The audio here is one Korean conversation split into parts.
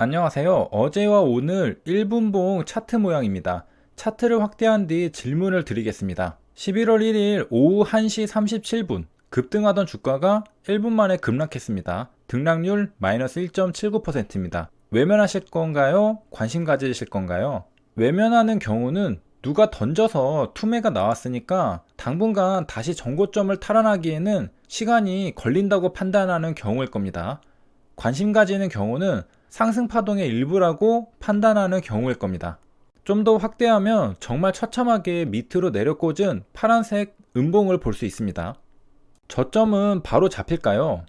안녕하세요. 어제와 오늘 1분봉 차트 모양입니다. 차트를 확대한 뒤 질문을 드리겠습니다. 11월 1일 오후 1시 37분 급등하던 주가가 1분 만에 급락했습니다. 등락률 마이너스 1.79%입니다. 외면하실 건가요? 관심 가지실 건가요? 외면하는 경우는 누가 던져서 투매가 나왔으니까 당분간 다시 전고점을 탈환하기에는 시간이 걸린다고 판단하는 경우일 겁니다. 관심 가지는 경우는 상승 파동의 일부라고 판단하는 경우일 겁니다. 좀 더 확대하면 정말 처참하게 밑으로 내려꽂은 파란색 음봉을 볼 수 있습니다. 저점은 바로 잡힐까요?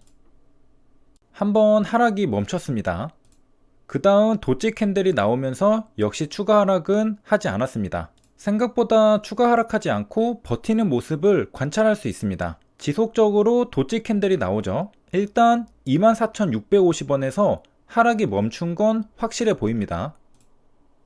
한번 하락이 멈췄습니다. 그 다음 도치 캔들이 나오면서 역시 추가 하락은 하지 않았습니다. 생각보다 추가 하락하지 않고 버티는 모습을 관찰할 수 있습니다. 지속적으로 도치 캔들이 나오죠. 일단 24,650원에서 하락이 멈춘 건 확실해 보입니다.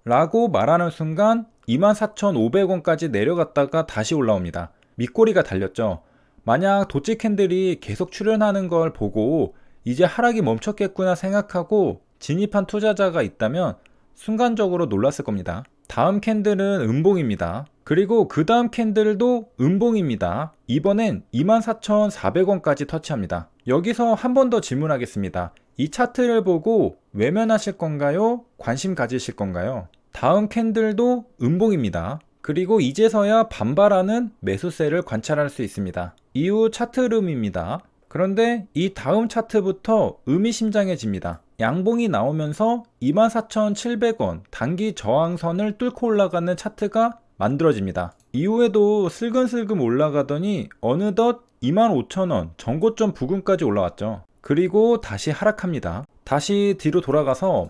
라고 말하는 순간 24,500원까지 내려갔다가 다시 올라옵니다. 밑꼬리가 달렸죠. 만약 도치 캔들이 계속 출현하는 걸 보고 이제 하락이 멈췄겠구나 생각하고 진입한 투자자가 있다면 순간적으로 놀랐을 겁니다. 다음 캔들은 음봉입니다. 그리고 그 다음 캔들도 음봉입니다. 이번엔 24,400원까지 터치합니다. 여기서 한 번 더 질문하겠습니다. 이 차트를 보고 외면하실 건가요? 관심 가지실 건가요? 다음 캔들도 음봉입니다. 그리고 이제서야 반발하는 매수세를 관찰할 수 있습니다. 이후 차트 흐름입니다. 그런데 이 다음 차트부터 의미심장해집니다. 양봉이 나오면서 24,700원 단기 저항선을 뚫고 올라가는 차트가 만들어집니다. 이후에도 슬금슬금 올라가더니 어느덧 25,000원 전고점 부근까지 올라왔죠. 그리고 다시 하락합니다. 다시 뒤로 돌아가서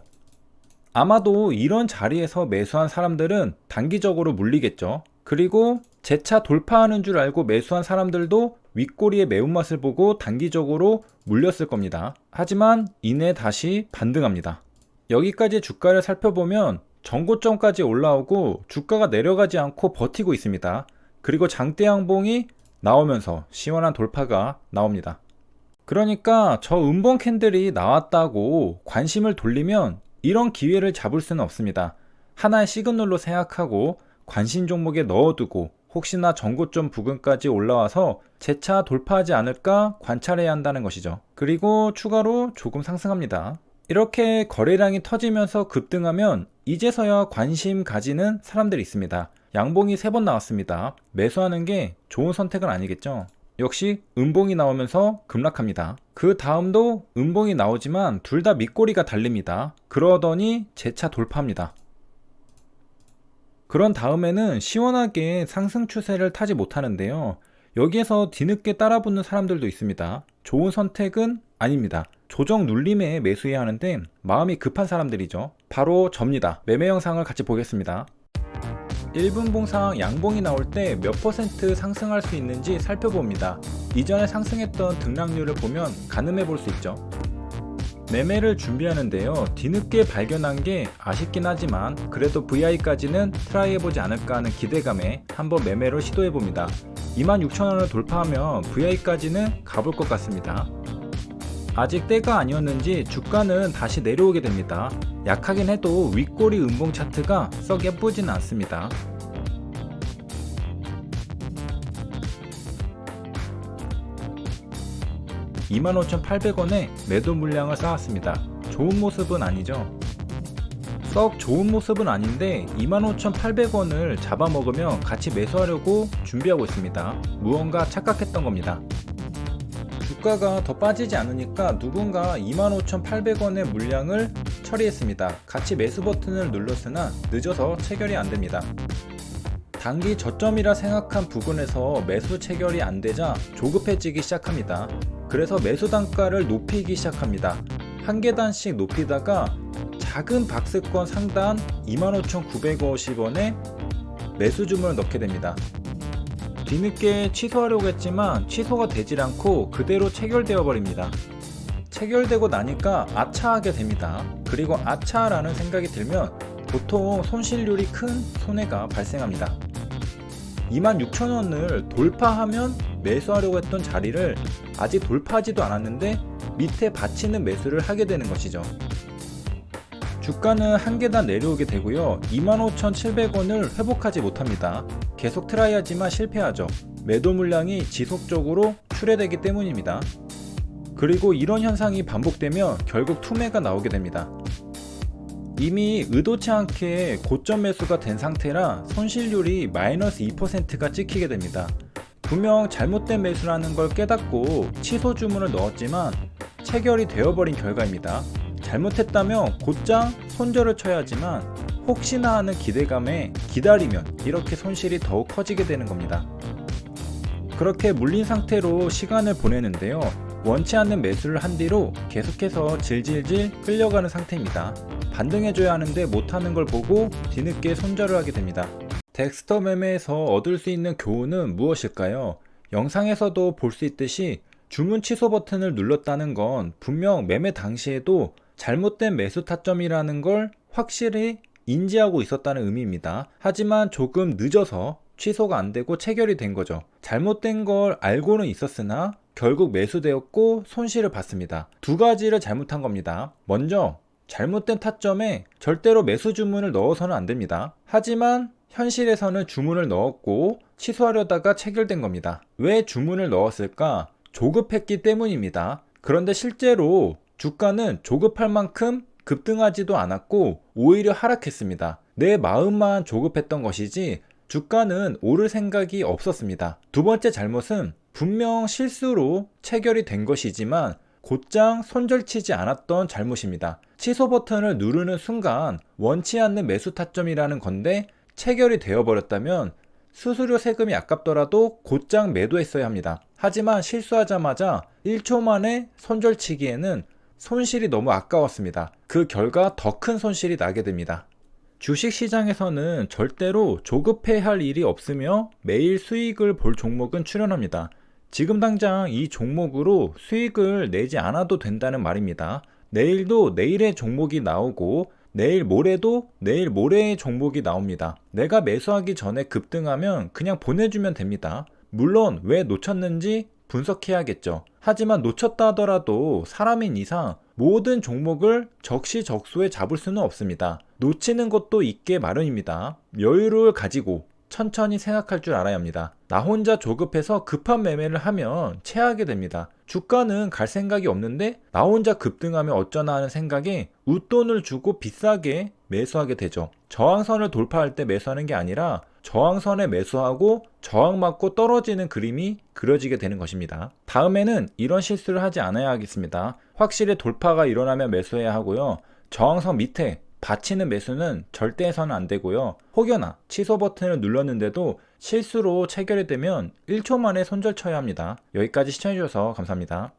아마도 이런 자리에서 매수한 사람들은 단기적으로 물리겠죠. 그리고 재차 돌파하는 줄 알고 매수한 사람들도 윗꼬리의 매운맛을 보고 단기적으로 물렸을 겁니다. 하지만 이내 다시 반등합니다. 여기까지 주가를 살펴보면 전고점까지 올라오고 주가가 내려가지 않고 버티고 있습니다. 그리고 장대 양봉이 나오면서 시원한 돌파가 나옵니다. 그러니까 저 음봉 캔들이 나왔다고 관심을 돌리면 이런 기회를 잡을 수는 없습니다. 하나의 시그널로 생각하고 관심 종목에 넣어두고 혹시나 전고점 부근까지 올라와서 재차 돌파하지 않을까 관찰해야 한다는 것이죠. 그리고 추가로 조금 상승합니다. 이렇게 거래량이 터지면서 급등하면 이제서야 관심 가지는 사람들이 있습니다. 양봉이 3번 나왔습니다. 매수하는 게 좋은 선택은 아니겠죠. 역시 음봉이 나오면서 급락합니다. 그 다음도 음봉이 나오지만 둘 다 밑꼬리가 달립니다. 그러더니 재차 돌파합니다. 그런 다음에는 시원하게 상승 추세를 타지 못하는데요. 여기에서 뒤늦게 따라붙는 사람들도 있습니다. 좋은 선택은 아닙니다. 조정 눌림에 매수해야 하는데 마음이 급한 사람들이죠. 바로 접니다. 매매 영상을 같이 보겠습니다. 1분 봉상 양봉이 나올 때 몇 퍼센트 상승할 수 있는지 살펴봅니다. 이전에 상승했던 등락률을 보면 가늠해 볼 수 있죠. 매매를 준비하는데요. 뒤늦게 발견한 게 아쉽긴 하지만 그래도 VI까지는 트라이 해보지 않을까 하는 기대감에 한번 매매를 시도해 봅니다. 26,000원을 돌파하면 VI까지는 가볼 것 같습니다. 아직 때가 아니었는지 주가는 다시 내려오게 됩니다. 약하긴 해도 윗꼬리 음봉 차트가 썩 예쁘진 않습니다. (25,800원에) 매도 물량을 쌓았습니다. 좋은 모습은 아니죠. 썩 좋은 모습은 아닌데 25,800원을 잡아먹으면 같이 매수하려고 준비하고 있습니다. 무언가 착각했던 겁니다. 주가가 더 빠지지 않으니까 누군가 25,800원의 물량을 처리했습니다. 같이 매수 버튼을 눌렀으나 늦어서 체결이 안됩니다. 단기 저점이라 생각한 부근에서 매수 체결이 안되자 조급해지기 시작합니다. 그래서 매수 단가를 높이기 시작합니다. 한 계단씩 높이다가 작은 박스권 상단 25,950원에 매수 주문을 넣게 됩니다. 뒤늦게 취소하려고 했지만 취소가 되질 않고 그대로 체결되어 버립니다. 체결되고 나니까 아차하게 됩니다. 그리고 아차라는 생각이 들면 보통 손실률이 큰 손해가 발생합니다. 26,000원을 돌파하면 매수하려고 했던 자리를 아직 돌파하지도 않았는데 밑에 받치는 매수를 하게 되는 것이죠. 주가는 한 계단 내려오게 되고요. 25,700원을 회복하지 못합니다. 계속 트라이하지만 실패하죠. 매도 물량이 지속적으로 출회되기 때문입니다. 그리고 이런 현상이 반복되면 결국 투매가 나오게 됩니다. 이미 의도치 않게 고점 매수가 된 상태라 손실률이 마이너스 2%가 찍히게 됩니다. 분명 잘못된 매수라는 걸 깨닫고 취소 주문을 넣었지만 체결이 되어버린 결과입니다. 잘못했다면 곧장 손절을 쳐야 하지만 혹시나 하는 기대감에 기다리면 이렇게 손실이 더욱 커지게 되는 겁니다. 그렇게 물린 상태로 시간을 보내는데요. 원치 않는 매수를 한 뒤로 계속해서 질질질 끌려가는 상태입니다. 반등해줘야 하는데 못하는 걸 보고 뒤늦게 손절을 하게 됩니다. 덱스터 매매에서 얻을 수 있는 교훈은 무엇일까요? 영상에서도 볼 수 있듯이 주문 취소 버튼을 눌렀다는 건 분명 매매 당시에도 잘못된 매수 타점이라는 걸 확실히 인지하고 있었다는 의미입니다. 하지만 조금 늦어서 취소가 안 되고 체결이 된 거죠. 잘못된 걸 알고는 있었으나 결국 매수되었고 손실을 봤습니다. 두 가지를 잘못한 겁니다. 먼저 잘못된 타점에 절대로 매수 주문을 넣어서는 안 됩니다. 하지만 현실에서는 주문을 넣었고 취소하려다가 체결된 겁니다. 왜 주문을 넣었을까? 조급했기 때문입니다. 그런데 실제로 주가는 조급할 만큼 급등하지도 않았고 오히려 하락했습니다. 내 마음만 조급했던 것이지 주가는 오를 생각이 없었습니다. 두 번째 잘못은 분명 실수로 체결이 된 것이지만 곧장 손절치지 않았던 잘못입니다. 취소 버튼을 누르는 순간 원치 않는 매수 타점이라는 건데 체결이 되어버렸다면 수수료 세금이 아깝더라도 곧장 매도했어야 합니다. 하지만 실수하자마자 1초 만에 손절치기에는 손실이 너무 아까웠습니다. 그 결과 더 큰 손실이 나게 됩니다. 주식시장에서는 절대로 조급해야 할 일이 없으며 매일 수익을 볼 종목은 출현합니다. 지금 당장 이 종목으로 수익을 내지 않아도 된다는 말입니다. 내일도 내일의 종목이 나오고 내일 모레도 내일 모레의 종목이 나옵니다. 내가 매수하기 전에 급등하면 그냥 보내주면 됩니다. 물론 왜 놓쳤는지 분석해야겠죠. 하지만 놓쳤다 하더라도 사람인 이상 모든 종목을 적시적소에 잡을 수는 없습니다. 놓치는 것도 있게 마련입니다. 여유를 가지고 천천히 생각할 줄 알아야 합니다. 나 혼자 조급해서 급한 매매를 하면 체하게 됩니다. 주가는 갈 생각이 없는데 나 혼자 급등하면 어쩌나 하는 생각에 웃돈을 주고 비싸게 매수하게 되죠. 저항선을 돌파할 때 매수하는 게 아니라 저항선에 매수하고 저항 맞고 떨어지는 그림이 그려지게 되는 것입니다. 다음에는 이런 실수를 하지 않아야 하겠습니다. 확실히 돌파가 일어나면 매수해야 하고요. 저항선 밑에 받치는 매수는 절대 해서는 안 되고요. 혹여나 취소 버튼을 눌렀는데도 실수로 체결이 되면 1초 만에 손절 쳐야 합니다. 여기까지 시청해주셔서 감사합니다.